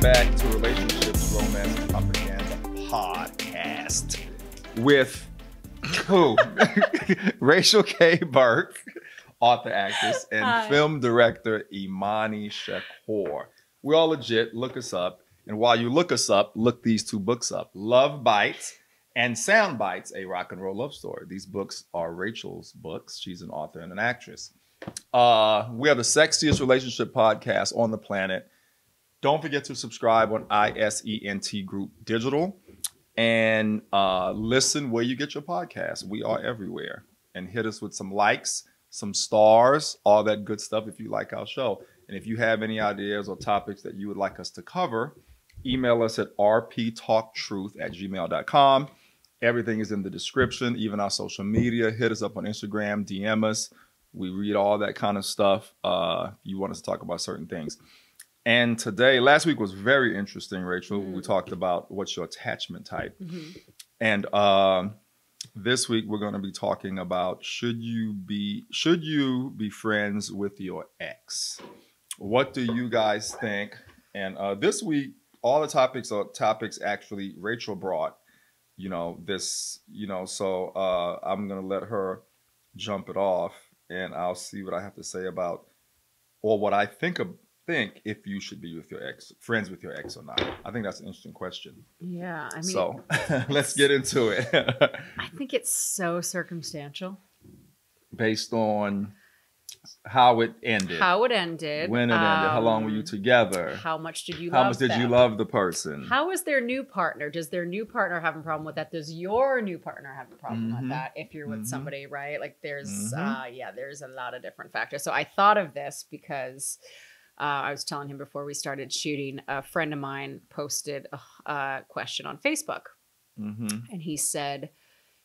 back to Relationships, Romance, and Propaganda podcast with who? Rachel K. Burke, author, actress, and film director Imani Shakur. We're all legit. Look us up. And while you look us up, look these two books up. Love Bites and Sound Bites, a rock and roll love story. These books are Rachel's books. She's an author and an actress. We are the sexiest relationship podcast on the planet. Don't forget to subscribe on ISENT Group Digital and listen where you get your podcasts. We are everywhere. And hit us with some likes, some stars, all that good stuff if you like our show. And if you have any ideas or topics that you would like us to cover, email us at rptalktruth@gmail.com. Everything is in the description, even our social media. Hit us up on Instagram, DM us. We read all that kind of stuff. You want us to talk about certain things. And today, last week was very interesting, Rachel. We talked about what's your attachment type. And this week we're going to be talking about should you be friends with your ex? What do you guys think? And this week, all the topics are topics actually Rachel brought. So I'm going to let her jump it off, and I'll see what I have to say about, or what I think if you should be with your ex, friends with your ex or not. I think that's an interesting question. Yeah, I mean, so let's get into it. I think it's so circumstantial, based on how it ended, when it ended, how long were you together, how much did you love the person, how is their new partner, does their new partner have a problem with that, does your new partner have a problem with that if you're with somebody, right? Like there's there's a lot of different factors. So I thought of this because I was telling him before we started shooting, a friend of mine posted a question on Facebook, and he said,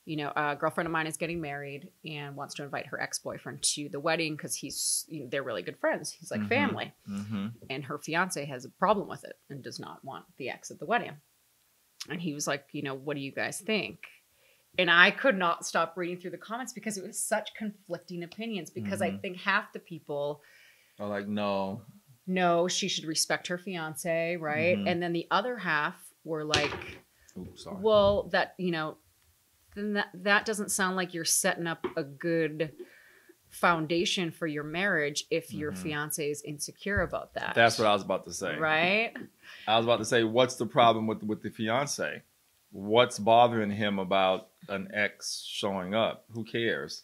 a girlfriend of mine is getting married and wants to invite her ex-boyfriend to the wedding because they're really good friends. He's like family. And her fiance has a problem with it and does not want the ex at the wedding. And he was like, what do you guys think? And I could not stop reading through the comments because it was such conflicting opinions, because I think half the people are like, no, she should respect her fiance, right? And then the other half were like, well, that, then that doesn't sound like you're setting up a good foundation for your marriage if your fiance is insecure about that. That's what I was about to say. Right? I was about to say, what's the problem with the fiance? What's bothering him about an ex showing up? Who cares?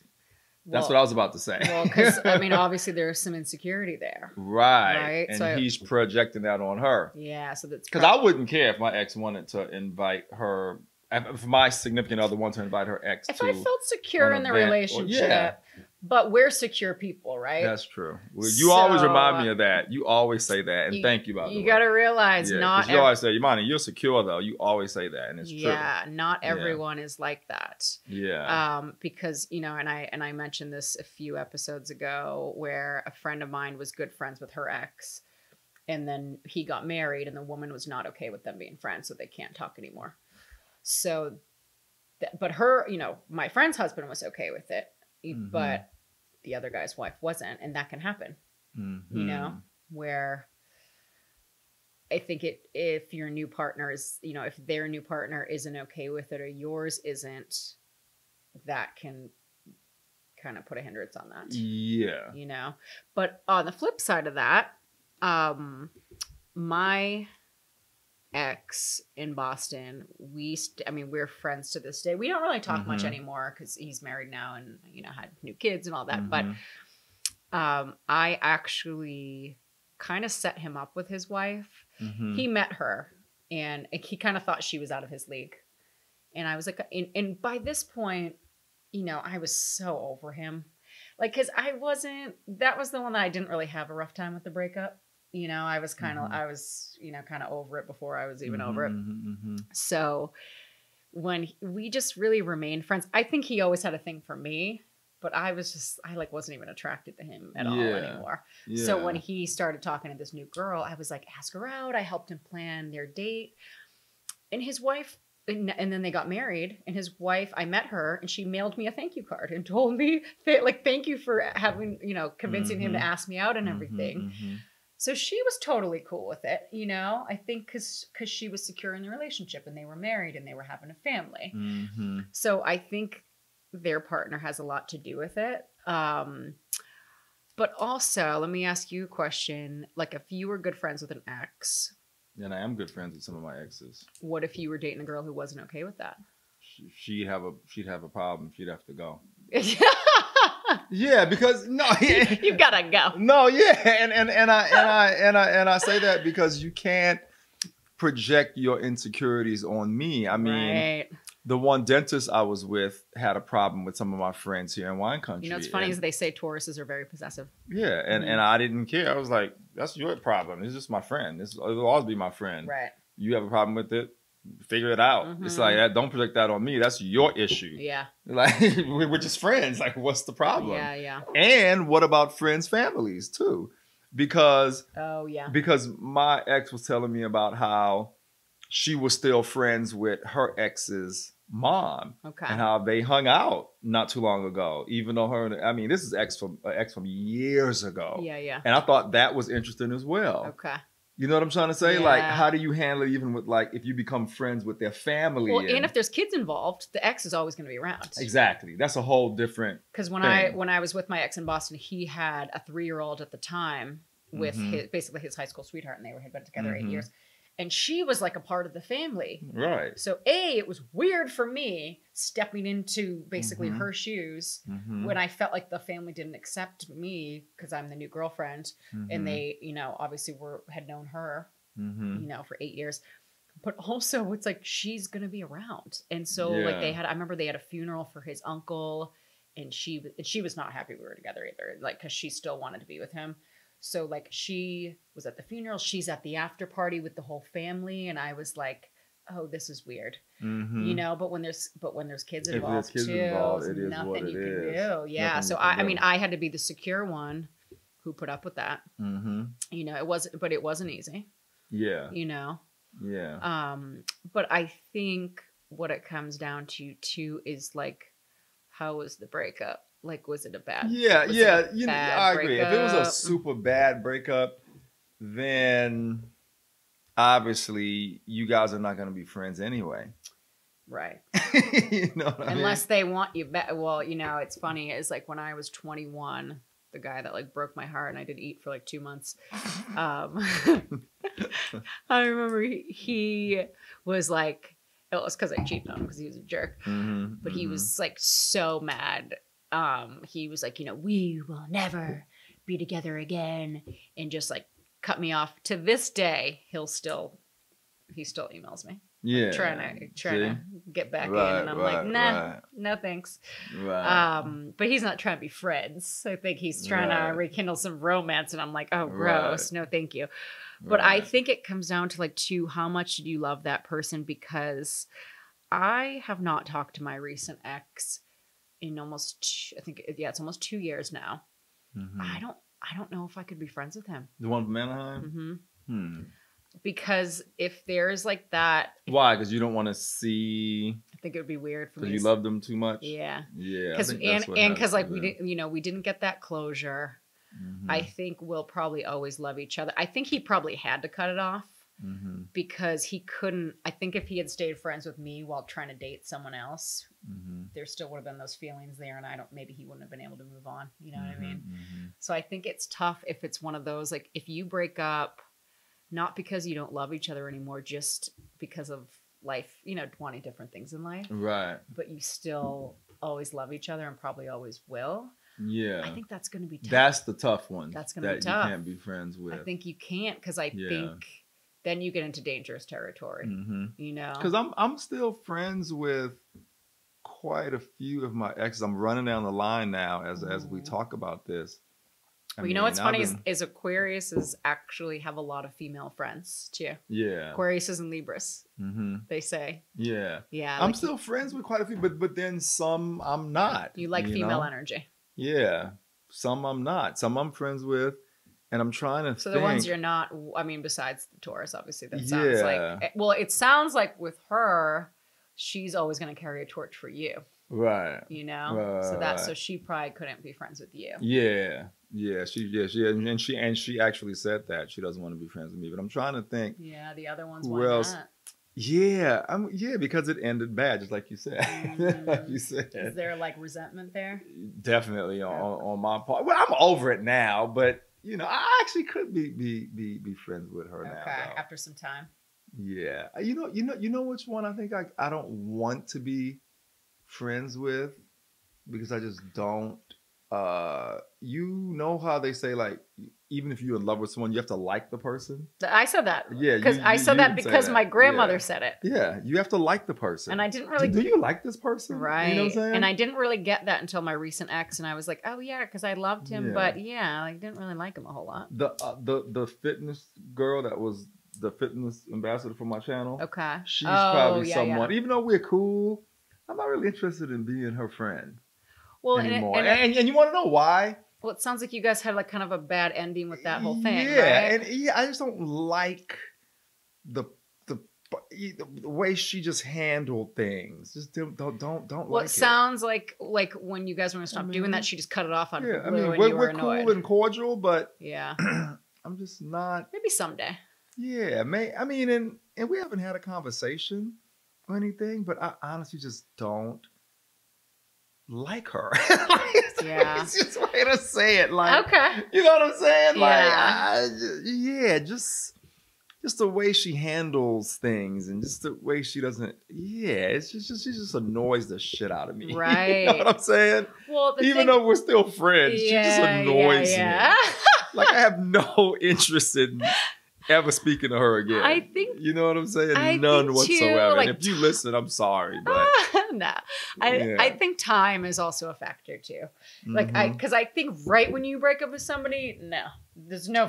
That's what I was about to say. Well, because, obviously there's some insecurity there. Right? And he's projecting that on her. Yeah, so that's... Because I wouldn't care if my ex wanted to invite her... If my significant other wanted to invite her ex if I felt secure in the relationship, but we're secure people, right? That's true. Well, you always remind me of that. You always say that, and thank you, by the way. You got to realize not... You always say, Imani, you're secure, though. You always say that, and it's true. Yeah, not everyone is like that. Yeah. Because, and I mentioned this a few episodes ago where a friend of mine was good friends with her ex, and then he got married, and the woman was not okay with them being friends, so they can't talk anymore. So, but her, my friend's husband was okay with it, but the other guy's wife wasn't. And that can happen, where I think if your new partner is, if their new partner isn't okay with it or yours isn't, that can kind of put a hindrance on that. Yeah. But on the flip side of that, my ex in Boston, we're friends to this day. We don't really talk much anymore because he's married now and had new kids and all that, but I actually kind of set him up with his wife. He met her and he kind of thought she was out of his league, and I was like, and by this point, I was so over him, like, because that was the one that I didn't really have a rough time with the breakup. I was kind of, kind of over it before I was even over it. So when we just really remained friends, I think he always had a thing for me, but I wasn't even attracted to him at all anymore. Yeah. So when he started talking to this new girl, I was like, ask her out. I helped him plan their date, and his wife And then they got married, and his wife, I met her, and she mailed me a thank you card and told me that, like, thank you for having, convincing him to ask me out and everything. So she was totally cool with it, you know, I think because she was secure in the relationship and they were married and they were having a family. Mm-hmm. So I think their partner has a lot to do with it. But also, let me ask you a question. Like, if you were good friends with an ex. And I am good friends with some of my exes. What if you were dating a girl who wasn't okay with that? She'd have a problem. She'd have to go. Yeah, because no, you gotta go. No, yeah, and I say that because you can't project your insecurities on me. I mean, right. The one dentist I was with had a problem with some of my friends here in wine country. You know, it's funny is they say Tauruses are very possessive. Yeah, and I didn't care. I was like, that's your problem. It's just my friend. It'll always be my friend. Right. You have a problem with it, figure it out. Mm-hmm. It's like that. Don't project that on me. That's your issue. Yeah. Like we're just friends. Like, what's the problem? Yeah, yeah. And what about friends' families too? Because because my ex was telling me about how she was still friends with her ex's mom, and how they hung out not too long ago. Even though this is ex from years ago. Yeah, yeah. And I thought that was interesting as well. Okay. You know what I'm trying to say? Yeah. Like, how do you handle it even with, like, if you become friends with their family? Well, and if there's kids involved, the ex is always going to be around. Exactly. That's a whole different Because when I was with my ex in Boston, he had a 3-year-old at the time with basically his high school sweetheart, and they had been together 8 years. And she was like a part of the family. Right. So it was weird for me stepping into basically her shoes when I felt like the family didn't accept me because I'm the new girlfriend. And they, you know, obviously had known her, you know, for 8 years. But also it's like, she's going to be around. And so like I remember they had a funeral for his uncle, and she was not happy we were together either. Like, cause she still wanted to be with him. So like she was at the funeral, she's at the after party with the whole family, and I was like, "Oh, this is weird," you know. But when there's kids involved too, there's nothing you can do. Yeah. So I mean, I had to be the secure one who put up with that. You know, it wasn't easy. Yeah. You know. Yeah. But I think what it comes down to too is like, how was the breakup? Like, was it a bad? Yeah. You know, I agree. If it was a super bad breakup, then obviously you guys are not going to be friends anyway. Right. You know what I mean? Unless they want you back. Well, you know, it's funny. It's like when I was 21, the guy that like broke my heart and I didn't eat for like 2 months. I remember he was like, it was because I cheated on him because he was a jerk. But he was like so mad. He was like, you know, we will never be together again, and just like cut me off. To this day, he still emails me. Yeah. Like, trying to get back in. And I'm like, nah, no thanks. But he's not trying to be friends. I think he's trying to rekindle some romance, and I'm like, oh, gross. No, thank you. But I think it comes down to like, how much do you love that person? Because I have not talked to my recent ex in almost, it's almost 2 years now. I don't know if I could be friends with him. The one from Anaheim? Because if there's like that. Why? Because you don't want to see. I think it would be weird for me. Because you love them too much? Yeah. Yeah. And because like we didn't get that closure. I think we'll probably always love each other. I think he probably had to cut it off. Because he couldn't. I think if he had stayed friends with me while trying to date someone else, there still would have been those feelings there, and maybe he wouldn't have been able to move on. You know what I mean? So I think it's tough if it's one of those, like, if you break up, not because you don't love each other anymore, just because of life, you know, wanting different things in life, right? But you still always love each other and probably always will. Yeah, I think that's going to be tough. That's the tough one. That's going to be tough. You can't be friends with. I think you can't, because I think. Then you get into dangerous territory, you know? Because I'm still friends with quite a few of my exes. I'm running down the line now as we talk about this. Well, you know what's funny is Aquariuses actually have a lot of female friends too. Yeah. Aquariuses and Libras, they say. Yeah. Yeah. I'm still friends with quite a few, but then some I'm not. You like female energy. Yeah. Some I'm not. Some I'm friends with. And I'm trying to So the ones you're not, I mean, besides the Taurus, obviously, that sounds like, well, it sounds like with her, she's always going to carry a torch for you. Right. You know? So she probably couldn't be friends with you. Yeah. and she actually said that she doesn't want to be friends with me. But I'm trying to think. Yeah, the other ones. Who Why else? not? Yeah, because it ended bad, just like you said. Like you said. Is there like resentment there? Definitely on my part. Well, I'm over it now, but I actually could be friends with her now. Okay, after some time. Yeah, you know which one I think I don't want to be friends with, because I just don't. You know how they say, like, even if you're in love with someone, you have to like the person. I said that. Yeah, because I said that because my grandmother said it. Yeah, you have to like the person. And I didn't really. Do you like this person? Right. You know what I'm saying? And I didn't really get that until my recent ex, and I was like, oh yeah, because I loved him, but I didn't really like him a whole lot. The fitness girl that was the fitness ambassador for my channel. Okay. She's probably someone. Even though we're cool, I'm not really interested in being her friend. Well, anymore. And you want to know why? Well, it sounds like you guys had like kind of a bad ending with that whole thing. Yeah, right? and I just don't like the way she just handled things. Just don't well, like it sounds like when you guys were gonna stop doing that, she just cut it off out of the blue. We're cool and cordial, but yeah, I'm just not. Maybe someday. Yeah, and we haven't had a conversation or anything, but I honestly just don't like her. Yeah, it's just a way to say it. Like, okay, you know what I'm saying? Yeah. Like, just the way she handles things, and just the way she doesn't. Yeah, she just annoys the shit out of me. Right? You know what I'm saying? Well, even though we're still friends, she just annoys me. Like, I have no interest in ever speaking to her again. I think, you know what I'm saying? None whatsoever. Like, and if you listen, I'm sorry, but no, I think time is also a factor too. Like, because I think right when you break up with somebody, there's no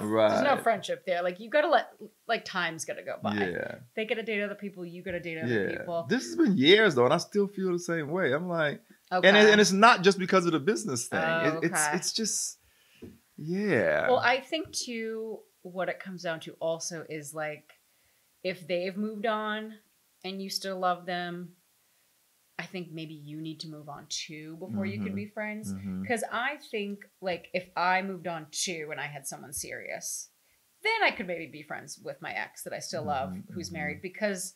friendship there. Like, you gotta let time's gotta go by. Yeah, they gotta date other people. You gotta date other people. This has been years though, and I still feel the same way. I'm like, okay. and it's not just because of the business thing. Okay. It's just, yeah. Well, I think too, what it comes down to also is like, if they've moved on and you still love them, I think maybe you need to move on too before you can be friends. Because I think, like, if I moved on too and I had someone serious, then I could maybe be friends with my ex that I still love, who's married. Because,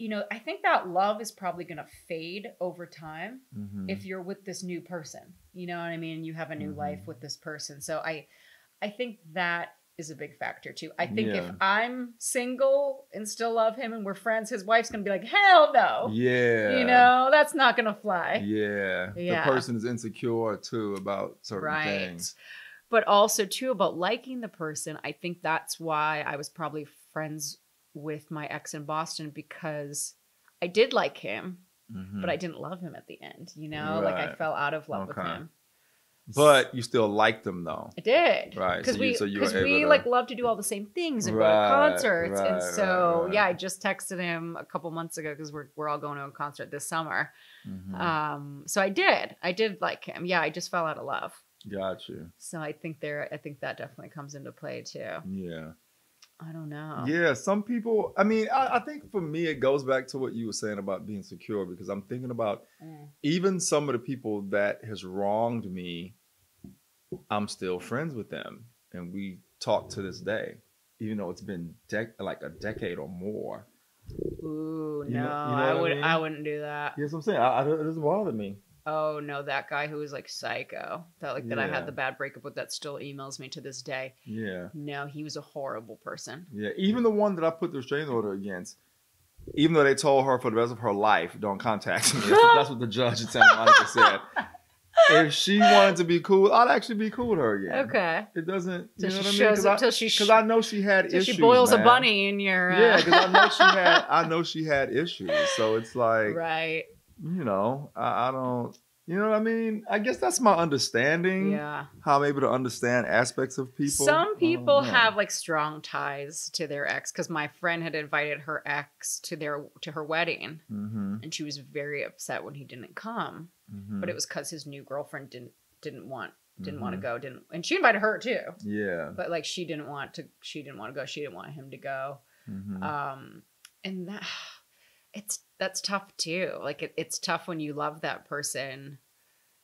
I think that love is probably going to fade over time if you're with this new person. You know what I mean? You have a new life with this person. So I think that is a big factor too. I think if I'm single and still love him and we're friends, his wife's gonna be like, hell no. Yeah. That's not gonna fly. Yeah. The person is insecure too about certain things. But also too about liking the person. I think that's why I was probably friends with my ex in Boston, because I did like him, but I didn't love him at the end. Like, I fell out of love with him. But you still liked them though. I did. Right. Because we like love to do all the same things and go to concerts. And so, I just texted him a couple months ago because we're all going to a concert this summer. So I did like him. Yeah, I just fell out of love. Got you. So I think that definitely comes into play too. Yeah. I don't know. Yeah, some people, I think for me, it goes back to what you were saying about being secure, because I'm thinking about even some of the people that has wronged me, I'm still friends with them. And we talk to this day, even though it's been like a decade or more. Ooh, I wouldn't do that. Yes, I'm saying. It doesn't bother me. Oh no, that guy who was like psycho, that I had the bad breakup with, that still emails me to this day. Yeah. No, he was a horrible person. Yeah, even the one that I put the restraining order against, even though they told her for the rest of her life, don't contact me. That's what the judge in Santa Monica said. If she wanted to be cool, I'd actually be cool with her again. Okay. It doesn't, you know what I mean? Because I know she had issues. She boils a bunny in your. Yeah, because I know she had issues. So it's like, right. I don't, you know what I mean? I guess that's my understanding. Yeah. How I'm able to understand aspects of people. Some people have like strong ties to their ex, because my friend had invited her ex to her wedding, and she was very upset when he didn't come. But it was because his new girlfriend didn't want to go, and she invited her too. Yeah. But like she didn't want to go. She didn't want him to go. And that's tough too. Like it's tough when you love that person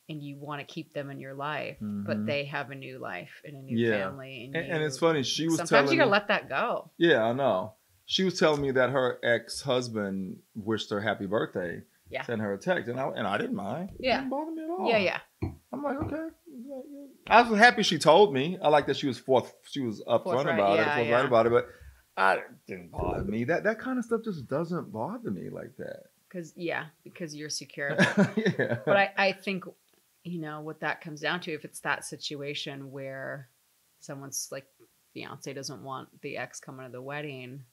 and you want to keep them in your life, but they have a new life and a new family. And it's funny. She was sometimes you gotta let that go. Yeah, I know. She was telling me that her ex-husband wished her happy birthday. Yeah. Sent her a text, and I didn't mind. Yeah. It didn't bother me at all. Yeah. I'm like, okay. I was happy she told me. I like that she was upfront about it, forthright about it, but it didn't bother me. That kind of stuff just doesn't bother me like that. Because you're secure. Yeah. But I think, what that comes down to, if it's that situation where someone's like, fiance doesn't want the ex coming to the wedding.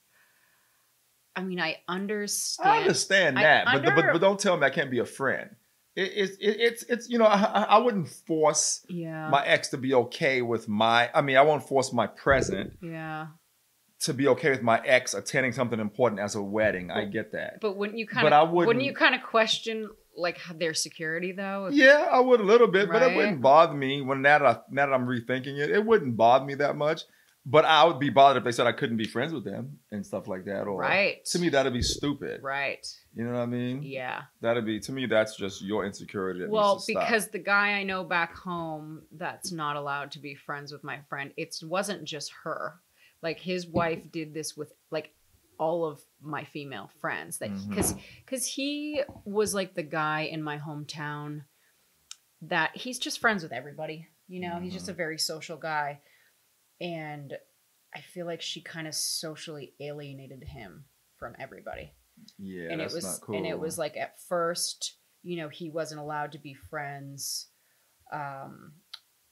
I mean, I understand that, but don't tell me I can't be a friend. It's I wouldn't force my ex to be okay with I won't force my present to be okay with my ex attending something important as a wedding. I get that. But wouldn't you kind of question like their security though? Yeah, I would a little bit, but it wouldn't bother me now that I'm rethinking it. It wouldn't bother me that much. But I would be bothered if they said I couldn't be friends with them and stuff like that. Or to me, that'd be stupid. Right. You know what I mean? Yeah. To me, that's just your insecurity. Because the guy I know back home that's not allowed to be friends with my friend, it wasn't just her. Like his wife did this with like all of my female friends. Because he was like the guy in my hometown that he's just friends with everybody. He's just a very social guy. And I feel like she kind of socially alienated him from everybody. Yeah, and that's not cool. And it was like at first, he wasn't allowed to be friends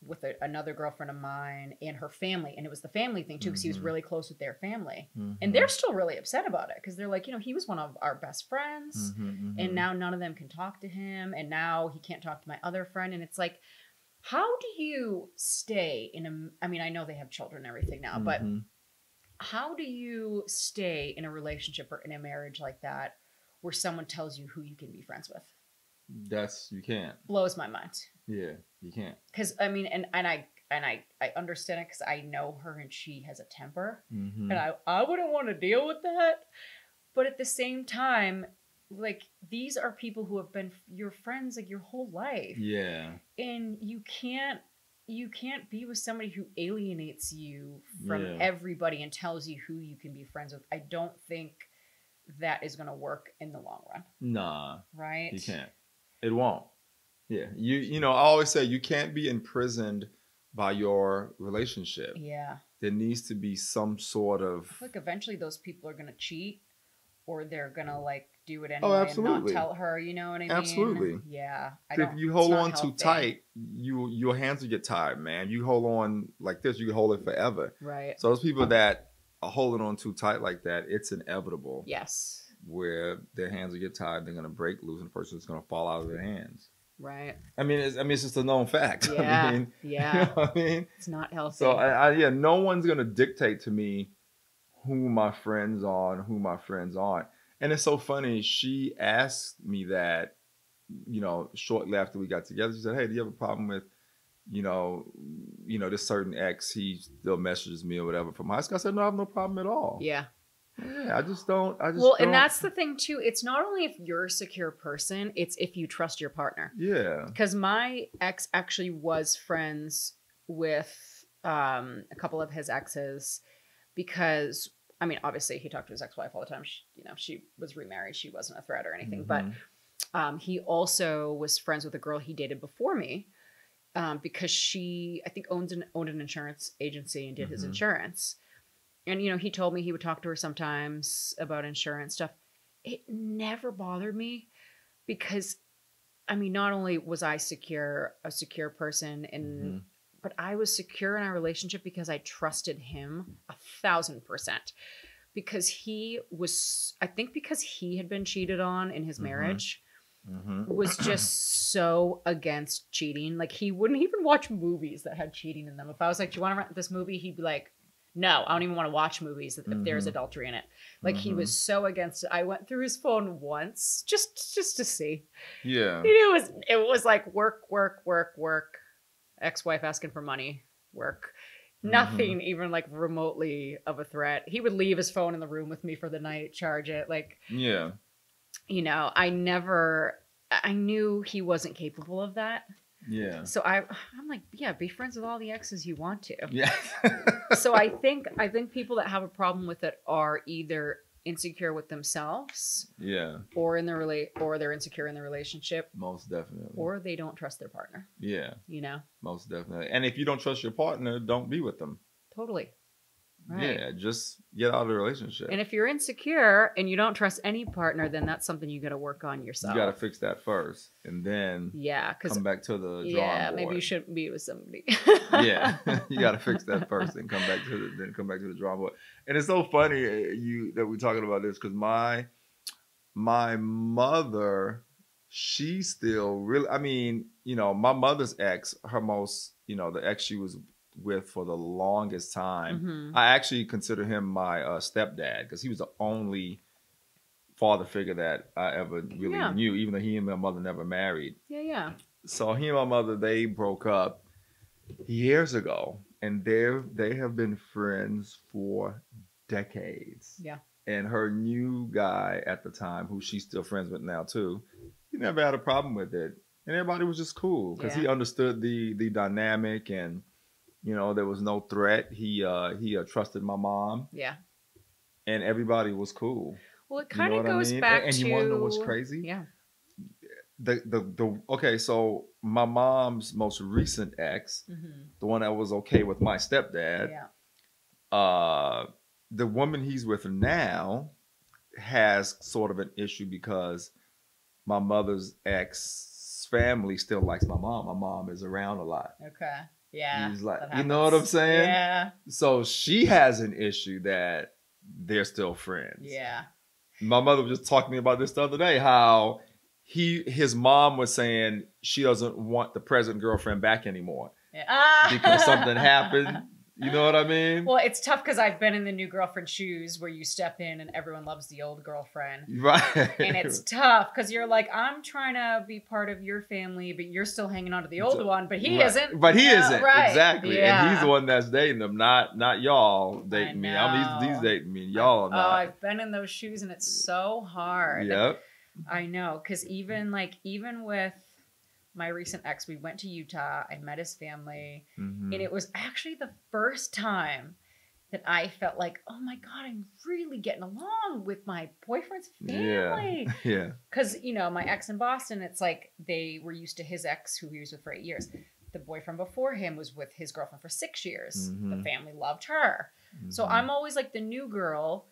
with another girlfriend of mine and her family. And it was the family thing too, because he was really close with their family. And they're still really upset about it because they're like, he was one of our best friends. And now none of them can talk to him. And now he can't talk to my other friend. And it's like, how do you stay I mean, I know they have children and everything now, but how do you stay in a relationship or in a marriage like that where someone tells you who you can be friends with? You can't. Blows my mind. Yeah, you can't. Because I mean, and I understand it because I know her and she has a temper, and I wouldn't want to deal with that. But at the same time, like these are people who have been your friends like your whole life. Yeah. And you can't be with somebody who alienates you from everybody and tells you who you can be friends with. I don't think that is going to work in the long run. Nah. Right? You can't. It won't. Yeah. I always say you can't be imprisoned by your relationship. Yeah. There needs to be some sort of like eventually those people are going to cheat or they're going to like do it anyway and not tell her, you know what I mean? Absolutely. Yeah. If you hold on too tight, your hands will get tired, man. You hold on like this, you can hold it forever. Right. So those people that are holding on too tight like that, it's inevitable. Yes. Where their hands will get tired, they're going to break loose and the person's going to fall out of their hands. Right. I mean, it's just a known fact. Yeah. Yeah. You know what I mean? It's not healthy. So no one's going to dictate to me who my friends are and who my friends aren't. And it's so funny. She asked me that, shortly after we got together. She said, "Hey, do you have a problem with, this certain ex? He still messages me or whatever from high school." I said, "No, I have no problem at all." Yeah. Yeah, I just don't. And that's the thing too. It's not only if you're a secure person, it's if you trust your partner. Yeah. Because my ex actually was friends with a couple of his exes because, I mean, obviously he talked to his ex-wife all the time. She was remarried. She wasn't a threat or anything. But he also was friends with a girl he dated before me because she, I think, owned an insurance agency and did his insurance. And, he told me he would talk to her sometimes about insurance stuff. It never bothered me because, I mean, not only was I a secure person, but I was secure in our relationship because I trusted him 1,000%. Because he had been cheated on in his marriage, was just so against cheating. Like, he wouldn't even watch movies that had cheating in them. If I was like, "Do you want to rent this movie?" He'd be like, "No, I don't even want to watch movies if there's adultery in it." Like he was so against it. I went through his phone once just to see. Yeah. It was like work, ex-wife asking for money, work. Nothing even like remotely of a threat. He would leave his phone in the room with me for the night, charge it. Like, yeah. I knew he wasn't capable of that. Yeah. So I'm like, yeah, be friends with all the exes you want to. Yeah. So I think people that have a problem with it are either insecure with themselves, Yeah, or or they're insecure in the relationship, most definitely, or they don't trust their partner. Yeah, you know, most definitely. And if you don't trust your partner, don't be with them. totally. Right. Yeah, just get out of the relationship. And if you're insecure and you don't trust any partner, then that's something you got to work on yourself. You got to fix that first, and then come back to the drawing board. Maybe you shouldn't be with somebody. Yeah, you got to fix that first, and come back to the drawing board. And it's so funny that we're talking about this, because my mother, she still really. I mean, my mother's ex, her most, the ex she was with for the longest time. Mm-hmm. I actually consider him my stepdad, because he was the only father figure that I ever really knew, even though he and my mother never married. Yeah. So he and my mother, they broke up years ago, and they have been friends for decades. Yeah. And her new guy at the time, who she's still friends with now too, he never had a problem with it, and everybody was just cool, because he understood the dynamic, and there was no threat. He trusted my mom. Yeah. And everybody was cool. Well, it kind of goes back to... And you want to know what's crazy? Yeah. Okay, so my mom's most recent ex, the one that was okay with my stepdad, the woman he's with now has sort of an issue, because my mother's ex family still likes my mom. My mom is around a lot. Okay. Yeah. He's like, you know what I'm saying? Yeah. So she has an issue that they're still friends. Yeah. My mother was just talking to me about this the other day, how his mom was saying she doesn't want the present girlfriend back anymore. Yeah. Because something happened. You know what I mean? Well, it's tough, because I've been in the new girlfriend shoes, where you step in and everyone loves the old girlfriend. Right. And it's tough, because you're like, I'm trying to be part of your family, but you're still hanging on to the old one, but he isn't. But he isn't. Right. Exactly. Yeah. And he's the one that's dating them, not y'all dating me. He's dating me. Y'all are not. Oh, I've been in those shoes, and it's so hard. Yep. I know, because even with my recent ex, we went to Utah. I met his family. And it was actually the first time that I felt like, oh my God, I'm really getting along with my boyfriend's family. Yeah. Because, my ex in Boston, it's like they were used to his ex, who he was with for 8 years. The boyfriend before him was with his girlfriend for 6 years. The family loved her. So I'm always like the new girl,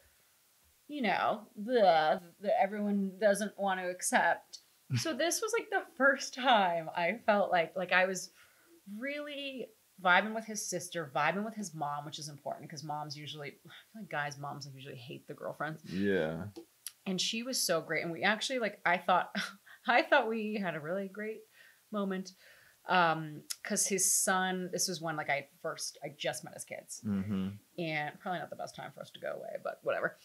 the everyone doesn't want to accept. So this was like the first time I felt like I was really vibing with his sister, vibing with his mom, which is important, because moms usually, I feel like guys' moms usually hate the girlfriends. Yeah. And she was so great. And we actually I thought we had a really great moment. Because his son, this was when I just met his kids. And probably not the best time for us to go away, but whatever.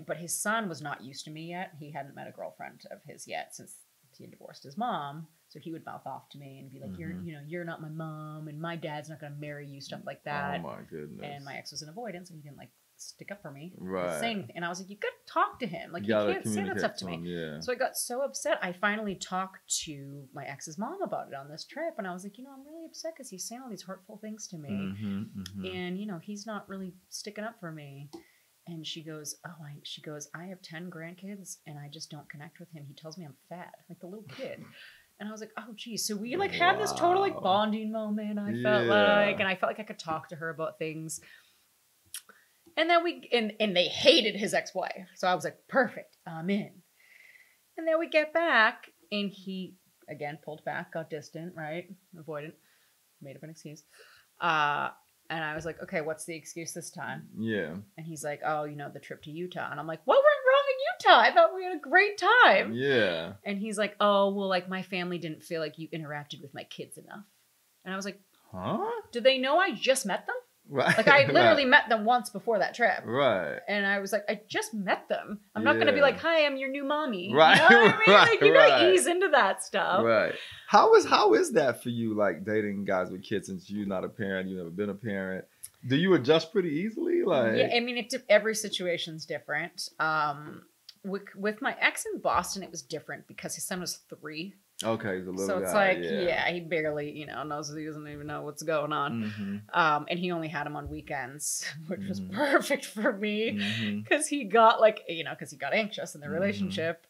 But his son was not used to me yet. He hadn't met a girlfriend of his yet, since he had divorced his mom. So he would mouth off to me and be like, you're not my mom, and my dad's not going to marry you, stuff like that. Oh my goodness. And my ex was an avoidance, and he didn't stick up for me. Right. Say anything. And I was like, you got to talk to him. You can't say that stuff to me. Yeah. So I got so upset. I finally talked to my ex's mom about it on this trip. And I was like, I'm really upset, because he's saying all these hurtful things to me. And, he's not really sticking up for me. And she goes, I have 10 grandkids, and I just don't connect with him. He tells me I'm fat, like the little kid. And I was like, oh, geez. So we had this total bonding moment. I felt and I felt like I could talk to her about things. And then and they hated his ex-wife. So I was like, perfect, I'm in. And then we get back, and he again pulled back, got distant, right? Avoidant, made up an excuse. And I was like, okay, what's the excuse this time? Yeah. And he's like, oh, the trip to Utah. And I'm like, what went wrong in Utah? I thought we had a great time. Yeah. And he's like, oh, well, my family didn't feel like you interacted with my kids enough. And I was like, huh? Do they know I just met them? Right. I literally met them once before that trip. Right. And I was like, I just met them. I'm not going to be like, hi, I'm your new mommy. Right. You know what I mean? You got to ease into that stuff. Right. How is that for you, dating guys with kids, since you're not a parent, you've never been a parent? Do you adjust pretty easily? Yeah, I mean, every situation's different. With my ex in Boston, it was different, because his son was 3 Okay, he's a little guy. So it's like, yeah, he barely, you know, he doesn't even know what's going on. And he only had him on weekends, which was perfect for me because he got like, you know, because he got anxious in the relationship.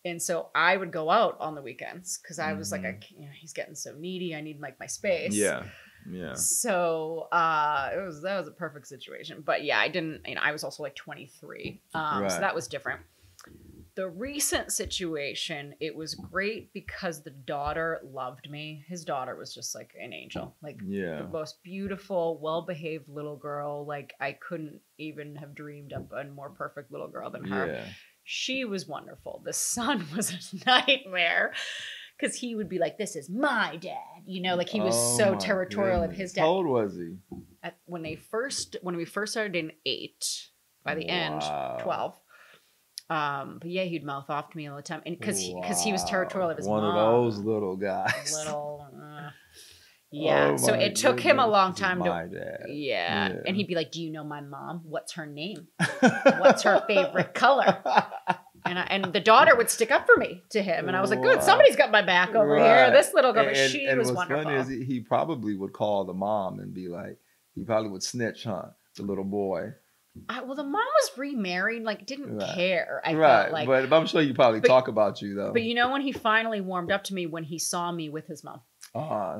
And so I would go out on the weekends because I was like, you know, he's getting so needy. I need like my space. Yeah. Yeah. So that was a perfect situation. But yeah, I didn't, you know, I was also like 23. So that was different. The recent situation, it was great because the daughter loved me. His daughter was just like an angel, like the most beautiful, well-behaved little girl. Like I couldn't even have dreamed up a more perfect little girl than her. Yeah. She was wonderful. The son was a nightmare because he would be like, "This is my dad," you know, like he was so territorial of his dad. How old was he? When we first started in 8, by the end 12. But yeah, he'd mouth off to me all the time, and because he was territorial of his mom. One of those little guys. Yeah. So it took him a long time my dad. Yeah. And he'd be like, "Do you know my mom? What's her name? What's her favorite color?" And the daughter would stick up for me to him, and I was like, "Good, somebody's got my back over here." This little girl, she was wonderful. Funny is he probably would call the mom and be like, he probably would snitch, huh? The little boy. Well, the mom was remarried, like didn't care. I felt like, but I'm sure you probably talk about you though. But you know when he finally warmed up to me when he saw me with his mom.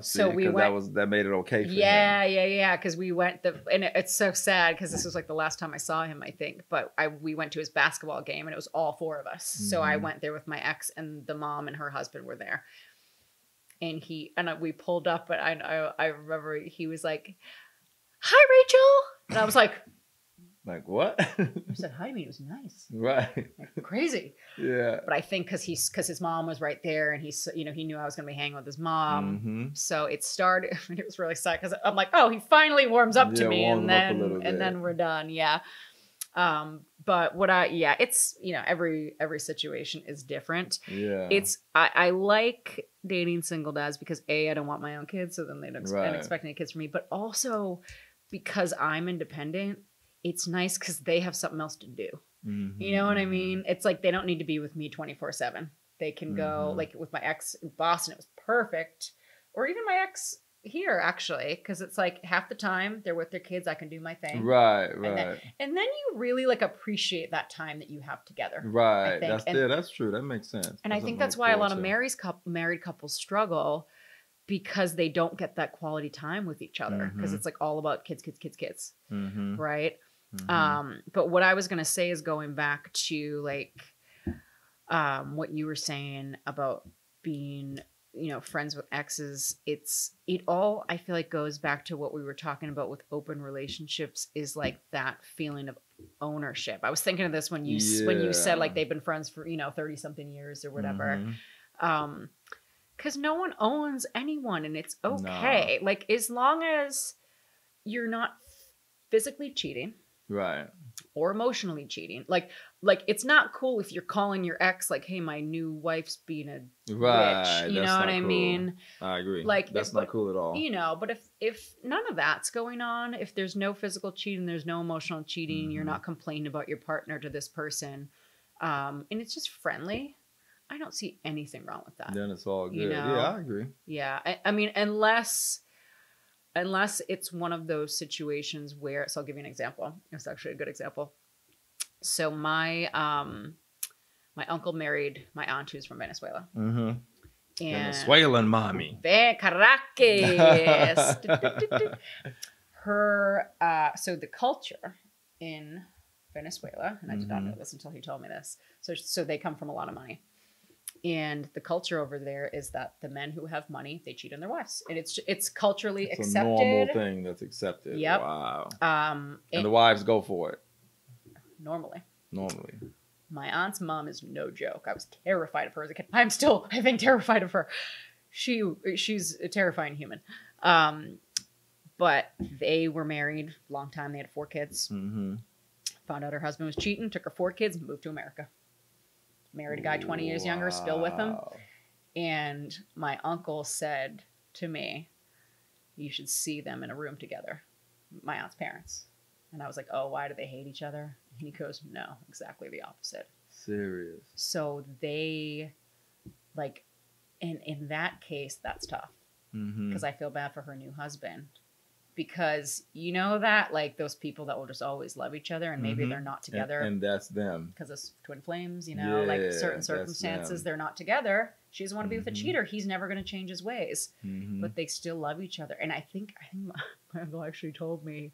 So we went. That made it okay for him. Yeah. Because we went and it's so sad because this was like the last time I saw him, I think. But we went to his basketball game and it was all 4 of us. So I went there with my ex and the mom and her husband were there. And we pulled up, but I remember he was like, "Hi, Rachel," and I was like. Like what? I said hi to me. It was nice. Right. Like, crazy. Yeah. But I think because his mom was right there and he knew I was going to be hanging with his mom. So it started. It was really sad because I'm like, oh, he finally warms up to me, and then we're done. Yeah. But it's every situation is different. Yeah. I like dating single dads because I don't want my own kids, so then they don't expect any kids from me. But also because I'm independent. It's nice because they have something else to do. You know what I mean? It's like they don't need to be with me 24/7. They can go, like with my ex in Boston, it was perfect. Or even my ex here, actually, because it's like half the time they're with their kids, I can do my thing. Right. And then you really like appreciate that time that you have together. Right. That's true. That makes sense. And I think that's why a lot of married couples struggle because they don't get that quality time with each other because it's like all about kids. Right. But what I was going to say is going back to like, what you were saying about being, friends with exes. It all, I feel like goes back to what we were talking about with open relationships is like that feeling of ownership. I was thinking of this when you said like they've been friends for, 30 something years or whatever. Cause no one owns anyone and it's okay. No. Like as long as you're not physically cheating. Right. Or emotionally cheating. Like it's not cool if you're calling your ex like, "Hey, my new wife's being a bitch." You know what I mean? I agree. Like that's not cool at all. But if none of that's going on, if there's no physical cheating, there's no emotional cheating, you're not complaining about your partner to this person, and it's just friendly, I don't see anything wrong with that. Then it's all good. Yeah, I agree. Yeah. I mean, unless it's one of those situations where, so I'll give you an example. It's actually a good example. So my uncle married my aunt who's from Venezuela. Venezuelan mommy. Caracas. So the culture in Venezuela, and I did not know this until he told me this. So they come from a lot of money. And the culture over there is that the men who have money, they cheat on their wives. And it's culturally accepted. It's a normal thing that's accepted. Yep. Wow. And the wives go for it. Normally. My aunt's mom is no joke. I was terrified of her as a kid. I'm still, I think, terrified of her. She's a terrifying human. But they were married a long time. They had 4 kids. Found out her husband was cheating, took her 4 kids, and moved to America. Married a guy 20 years younger, still with him. And my uncle said to me, "You should see them in a room together." My aunt's parents. And I was like, "Oh, why do they hate each other?" And he goes, "No, exactly the opposite." Serious. So they, like, And in that case, that's tough Mm-hmm. because I feel bad for her new husband. Because you know that, like, those people that will just always love each other and maybe Mhm. they're not together And that's them. because of twin flames, you know, like Yeah, certain that's circumstances, them. they're not together. She doesn't want to be with a Mhm. cheater. He's never going to change his ways, Mm-hmm. but they still love each other. And I think my uncle actually told me,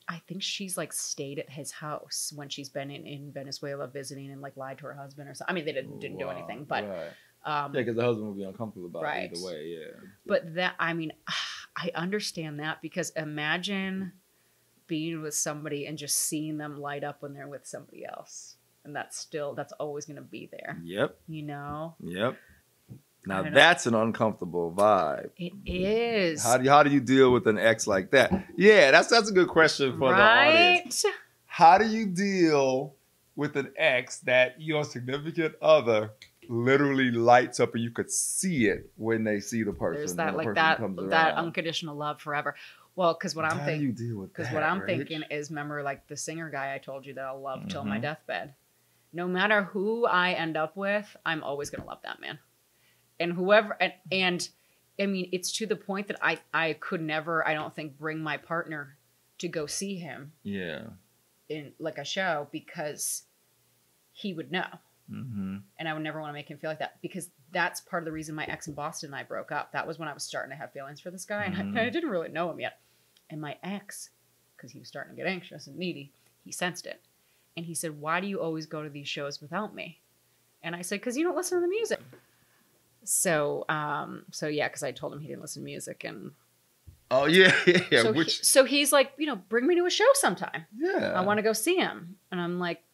I think she's like stayed at his house when she's been in Venezuela visiting and like lied to her husband or something. I mean, they didn't do anything, but right. Yeah, because the husband would be uncomfortable about right. it either way. Yeah. But that, I mean, I understand that because imagine being with somebody and just seeing them light up when they're with somebody else. And that's always going to be there. Yep. You know? Yep. Now I know. that's an uncomfortable vibe. It is. How do you deal with an ex like that? Yeah, that's a good question for the audience. How do you deal with an ex that your significant other literally lights up and you could see it when they see the person? There's that, the like person that comes that around. unconditional love forever. Well, because what I'm How do thinking, you deal with that? because what I'm Rach? thinking is, remember, like the singer guy I told you that I'll love till my Mhm. deathbed. No matter who I end up with, I'm always gonna love that man. And whoever, and I mean, it's to the point that I could never, I don't think, bring my partner to go see him Yeah. in like a show because he would know. Mm-hmm. And I would never want to make him feel like that because that's part of the reason my ex in Boston and I broke up. That was when I was starting to have feelings for this guy, and Mhm. I didn't really know him yet. And my ex, because he was starting to get anxious and needy, he sensed it. And he said, "Why do you always go to these shows without me?" And I said, "Because you don't listen to the music." So yeah, because I told him he didn't listen to music, and Oh yeah, yeah. so, so he's like, bring me to a show sometime. Yeah. I want to go see him. And I'm like,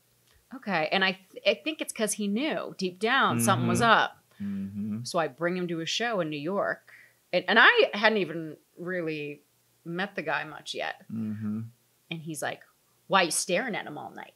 okay. And I think it's because he knew deep down something was up. Mm-hmm. So I bring him to a show in New York. And I hadn't even really met the guy much yet. Mm-hmm. And he's like, "Why are you staring at him all night?"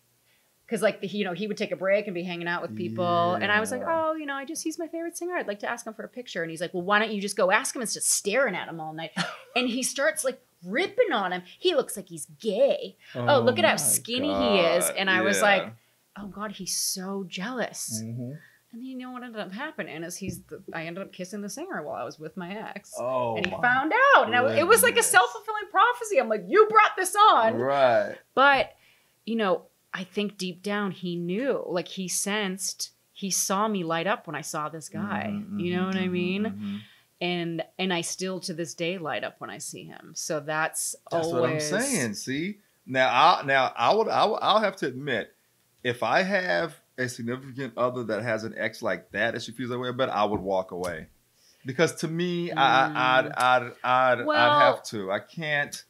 Because like, he would take a break and be hanging out with people. And I was like, Yeah. "Oh, he's my favorite singer. I'd like to ask him for a picture." And he's like, "Well, why don't you just go ask him instead of staring at him all night?" And he starts like ripping on him. He looks like he's gay. Oh, look at how my skinny he is. God. And I was Yeah. like, oh God, he's so jealous. Mm-hmm. And then you know what ended up happening is I ended up kissing the singer while I was with my ex. Oh, And he my found out. And it was like a goodness. self-fulfilling prophecy. I'm like, you brought this on. Right. But, I think deep down he knew. Like he sensed, he saw me light up when I saw this guy. Mhm, You know what I mean? mhm. And I still to this day light up when I see him. So that's That's always what I'm saying. See, I'll have to admit, if I have a significant other that has an ex like that she feels that way about, I would walk away, because to me, I'd have to. I can't.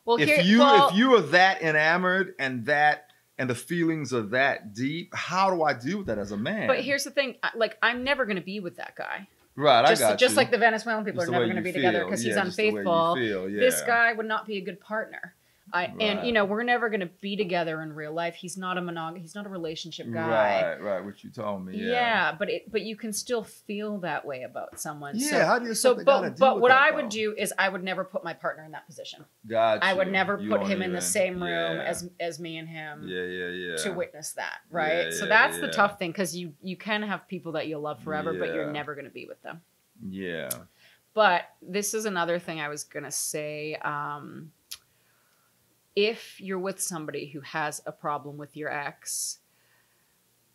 Well, If you are that enamored and the feelings are that deep, how do I deal with that as a man? But here's the thing, like I'm never going to be with that guy. Right, I got just you. like the Venezuelan people Just are the never way going to you be together feel. because Yeah, he's just the way you unfaithful. feel, yeah. This guy would not be a good partner. And Right. we're never going to be together in real life. He's not he's not a relationship guy. Right, what you told me. Yeah, but you can still feel that way about someone. Yeah, so, how do you accept they gotta deal but with what that, I though? would do is I would never put my partner in that position. Gotcha. I would never You put don't him in the even- same room yeah. as me and him. Yeah. To witness that, right? Yeah, so yeah, that's the yeah. tough thing because you can have people that you'll love forever, but you're Yeah. never going to be with them. Yeah. But this is another thing I was going to say. If you're with somebody who has a problem with your ex,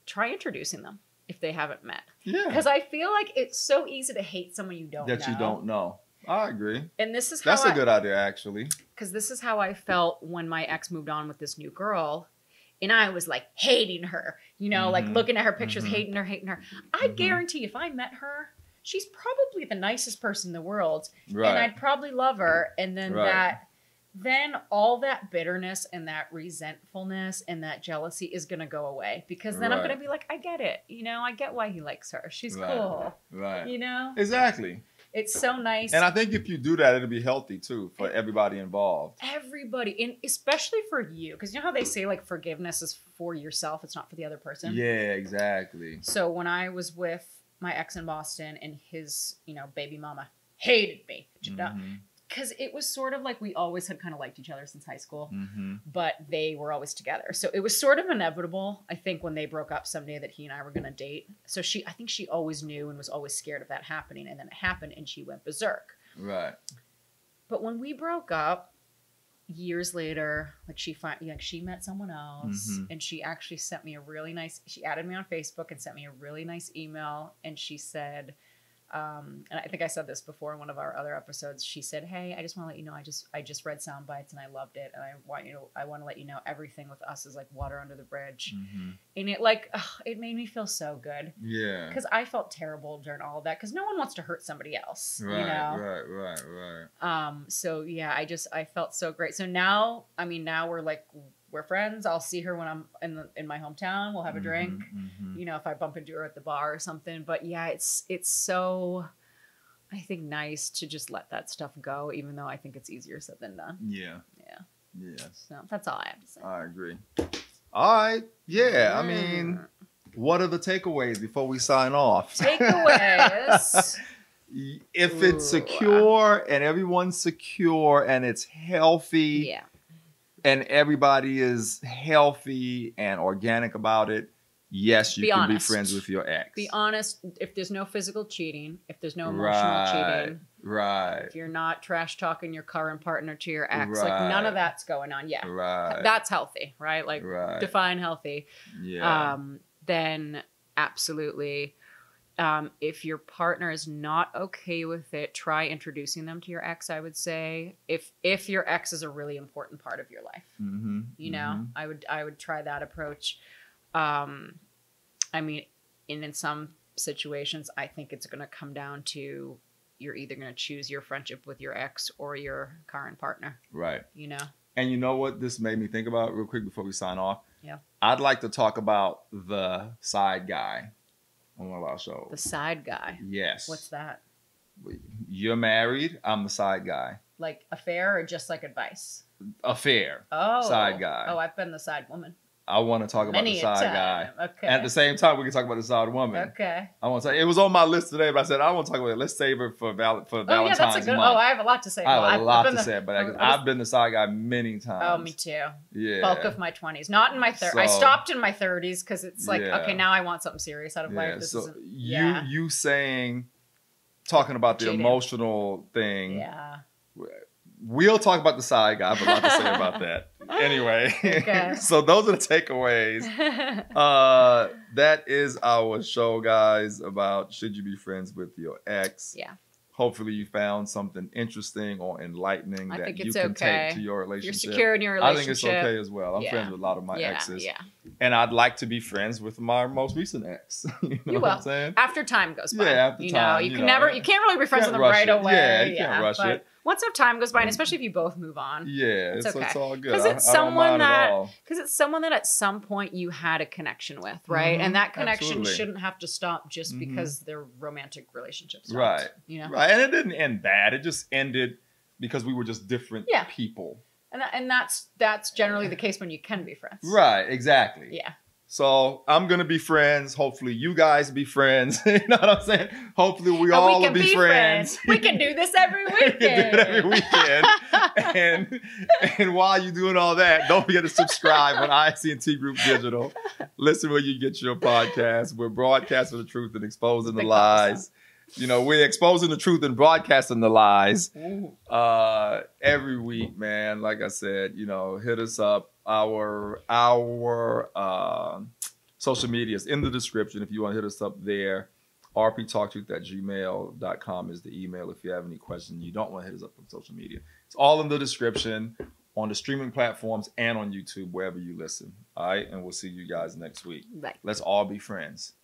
try introducing them if they haven't met. Yeah. Because I feel like it's so easy to hate someone you don't know. That you don't know. I agree. And this is how That's a good idea, actually. Because this is how I felt when my ex moved on with this new girl. And I was like hating her, like looking at her pictures, hating her. I guarantee if I met her, she's probably the nicest person in the world. Right. And I'd probably love her. And then Right. then all that bitterness and that resentfulness and that jealousy is going to go away. Because then I'm Right. going to be like, I get it. I get why he likes her. She's Right. cool. Right. Exactly. Exactly. It's so nice. And I think if you do that, it'll be healthy too for everybody involved. Everybody, and especially for you, because you know how they say like forgiveness is for yourself, it's not for the other person. Yeah, exactly. So when I was with my ex in Boston and his, baby mama hated me, because it was sort of like we always had kind of liked each other since high school, but they were always together. So it was sort of inevitable, I think, when they broke up someday that he and I were going to date. So I think she always knew and was always scared of that happening. And then it happened and she went berserk. Right. But when we broke up years later, like she met someone else and she actually sent me she added me on Facebook and sent me a really nice email. And she said, and I think I said this before in one of our other episodes. She said, "Hey, I just want to let you know, I just read Sound Bites and I loved it, and I want to let you know everything with us is like water under the bridge." And it it made me feel so good. Yeah. Because I felt terrible during all of that. Because no one wants to hurt somebody else. Right. You know? Right. So yeah, I felt so great. So now, now we're friends. I'll see her when I'm in my hometown. We'll have a drink, you know, if I bump into her at the bar or something. But yeah, it's so, I think, nice to just let that stuff go, even though I think it's easier said than done. Yeah. So that's all I have to say. I agree. All right. Yeah. I mean, what are the takeaways before we sign off? Takeaways. If it's secure and everyone's secure and it's healthy. Yeah. And everybody is healthy and organic about it, yes, you can be friends with your ex. Be honest. If there's no physical cheating, if there's no emotional cheating, if you're not trash talking your current partner to your ex, like none of that's going on. Yeah, that's healthy, right? Like define healthy. Yeah. Then absolutely. If your partner is not okay with it, try introducing them to your ex, I would say. If your ex is a really important part of your life, you know, I would try that approach. In some situations, I think it's going to come down to you're either going to choose your friendship with your ex or your current partner. Right. You know? And you know what this made me think about real quick before we sign off? Yeah. I'd like to talk about the side guy on one of our shows. The side guy? Yes. What's that? You're married. I'm the side guy. Like affair or just like advice? Affair. Oh. Side guy. Oh, I've been the side woman. I want to talk about the side guy. Okay. And at the same time, we can talk about the side woman. Okay. I want to say it was on my list today, but I said I want to talk about it. Let's save it for Valentine's month. I have a lot to say. I have a lot to say, but I've been the side guy many times. Oh, me too. Yeah. Bulk of my 20s, not in my 30s. I stopped in my 30s because it's like, okay, now I want something serious out of life. This isn't. You talking about the emotional thing. Yeah. We'll talk about the side guy. I have a lot to say about that. Anyway, okay. So those are the takeaways. That is our show, guys, about should you be friends with your ex. Yeah. Hopefully you found something interesting or enlightening that you can take to your relationship. You're secure in your relationship. I think it's okay as well. I'm friends with a lot of my exes. Yeah. And I'd like to be friends with my most recent ex. You know what I'm saying? After time goes by. Yeah, after time. You can't really be friends with them right away. Yeah, you can't rush it. Once enough time goes by, and especially if you both move on, it's okay. It's all good. Because it's someone that at some point you had a connection with, right? And that connection shouldn't have to stop just because their romantic relationship stopped. Right. You know? Right. And it didn't end bad. It just ended because we were just different people. And that's generally the case when you can be friends. Right. Exactly. Yeah. So I'm going to be friends. Hopefully you guys be friends. You know what I'm saying? Hopefully we all will be friends. We can do this every weekend. We can do it every weekend. And while you're doing all that, don't forget to subscribe on ICT Group Digital. Listen where you get your podcast. We're broadcasting the truth and exposing the lies. You know, we're exposing the truth and broadcasting the lies every week, man. Like I said, you know, hit us up. Our social media is in the description if you want to hit us up there. rptalktruth@gmail.com is the email if you have any questions. You don't want to hit us up on social media. It's all in the description on the streaming platforms and on YouTube, wherever you listen. All right, and we'll see you guys next week. Bye. Let's all be friends.